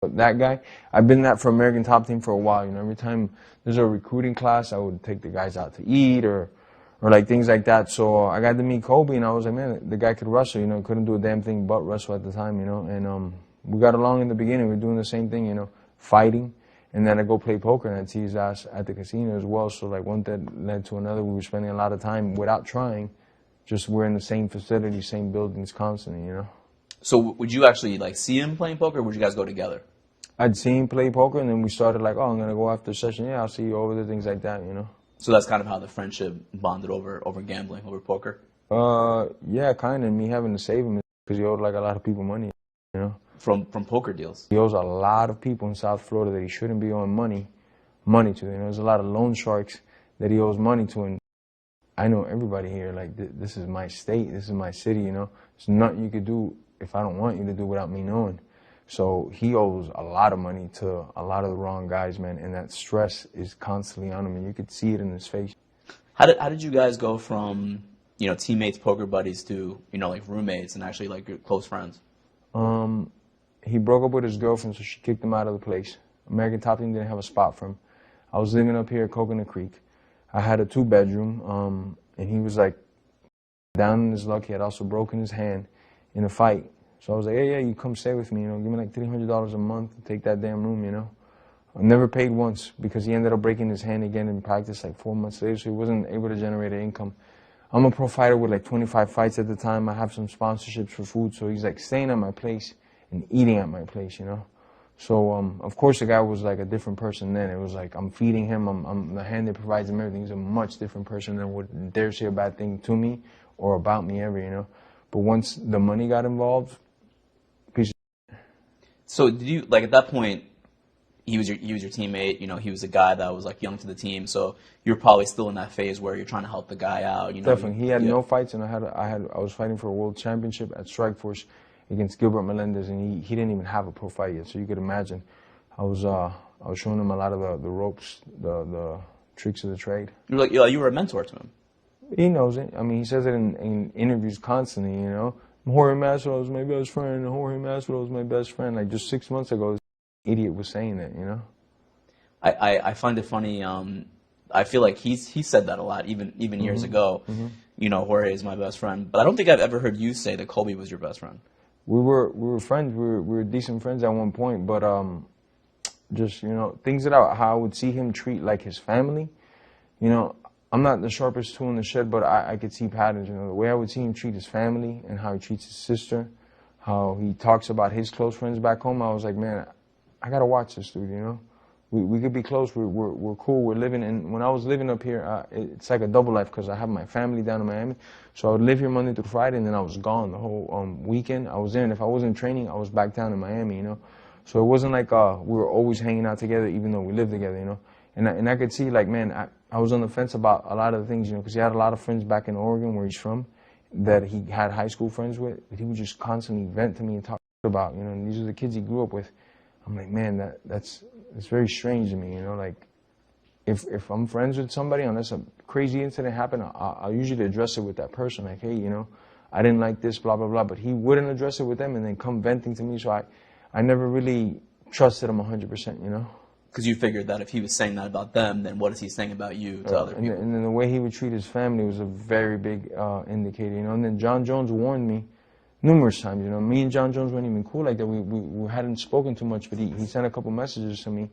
But that guy, I've been that for American Top Team for a while. You know, every time there's a recruiting class, I would take the guys out to eat or like things like that. So I got to meet Colby, and I was like, man, the guy could wrestle. You know, couldn't do a damn thing but wrestle at the time. You know, and we got along in the beginning. We were doing the same thing. You know, fighting. And then I go play poker, and I'd see his ass at the casino as well. So, like, one thing led to another. We were spending a lot of time without trying. Just we're in the same facility, same buildings constantly, you know. So would you actually, like, see him playing poker, or would you guys go together? I'd see him play poker, and then we started like, oh, I'm going to go after a session. Yeah, I'll see you over there, things like that, you know. So that's kind of how the friendship bonded over gambling, over poker? Yeah, kind of. Me having to save him because he owed, like, a lot of people money, you know. From poker deals? He owes a lot of people in South Florida that he shouldn't be owing money to. You know, there's a lot of loan sharks that he owes money to, and I know everybody here. Like, this is my state, this is my city. You know, there's nothing you could do if I don't want you to do without me knowing. So he owes a lot of money to a lot of the wrong guys, man, and that stress is constantly on him, and you could see it in his face. How did you guys go from, you know, teammates, poker buddies to, you know, like roommates and actually like your close friends? He broke up with his girlfriend, so she kicked him out of the place. American Top Team didn't have a spot for him. I was living up here at Coconut Creek. I had a 2-bedroom, and he was like down in his luck. He had also broken his hand in a fight. So I was like, yeah, you come stay with me, you know, give me like $300 a month and take that damn room, you know. I never paid once because he ended up breaking his hand again in practice like 4 months later, so he wasn't able to generate an income. I'm a pro fighter with like 25 fights at the time. I have some sponsorships for food, so he's like staying at my place and eating at my place, you know. So, of course, the guy was like a different person then. It was like I'm feeding him, I'm the hand that provides him everything. He's a much different person than would dare say a bad thing to me or about me ever, you know. But once the money got involved, piece of... So did you, like, at that point, he was your teammate, you know, he was a guy that was like young to the team, so you're probably still in that phase where you're trying to help the guy out, you know. Definitely. He had no fights, and I was fighting for a world championship at Strikeforce against Gilbert Melendez, and he didn't even have a pro fight yet, so you could imagine. I was showing him a lot of the ropes, the tricks of the trade. You were a mentor to him. He knows it. I mean, he says it in interviews constantly, you know. Jorge Masvidal was my best friend, Jorge Masvidal was my best friend. Like, just 6 months ago, this idiot was saying that, you know. I find it funny. I feel like he said that a lot, even years ago. Mm-hmm. You know, Jorge is my best friend, but I don't think I've ever heard you say that Colby was your best friend. We were friends. We were decent friends at one point, but just, you know, things that how I would see him treat like his family. You know, I'm not the sharpest tool in the shed, but I could see patterns. You know, the way I would see him treat his family and how he treats his sister, how he talks about his close friends back home. I was like, man, I gotta watch this dude. You know, we could be close. We're cool. We're living. And when I was living up here, it's like a double life because I have my family down in Miami. So I would live here Monday through Friday, and then I was gone the whole weekend. I was in. If I wasn't training, I was back down in Miami, you know. So it wasn't like we were always hanging out together, even though we lived together, you know. And I could see, like, man, I was on the fence about a lot of the things, you know, because he had a lot of friends back in Oregon, where he's from, that he had high school friends with, that he would just constantly vent to me and talk about, you know. And these are the kids he grew up with. I'm like, man, that's very strange to me, you know. Like, if I'm friends with somebody, unless a crazy incident happened, I'll usually address it with that person. Like, hey, you know, I didn't like this, blah, blah, blah. But he wouldn't address it with them and then come venting to me. So I never really trusted him 100%, you know. Because you figured that if he was saying that about them, then what is he saying about you to other people? And then the way he would treat his family was a very big indicator, you know. And then John Jones warned me numerous times, you know. Me and John Jones weren't even cool like that. We hadn't spoken too much, but he sent a couple messages to me.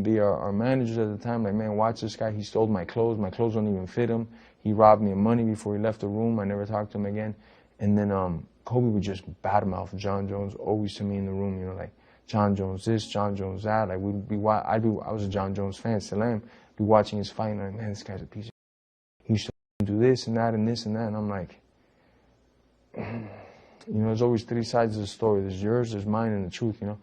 Be our managers at the time, like, man, watch this guy. He stole my clothes. My clothes don't even fit him. He robbed me of money before he left the room. I never talked to him again. And then Colby would just badmouth John Jones always to me in the room, you know, like, John Jones this, John Jones that. Like, I was a John Jones fan, still am. Be watching his fight, and like, man, this guy's a piece of shit. He used to do this and that and this and that. And I'm like, you know, there's always three sides of the story. There's yours, there's mine, and the truth, you know.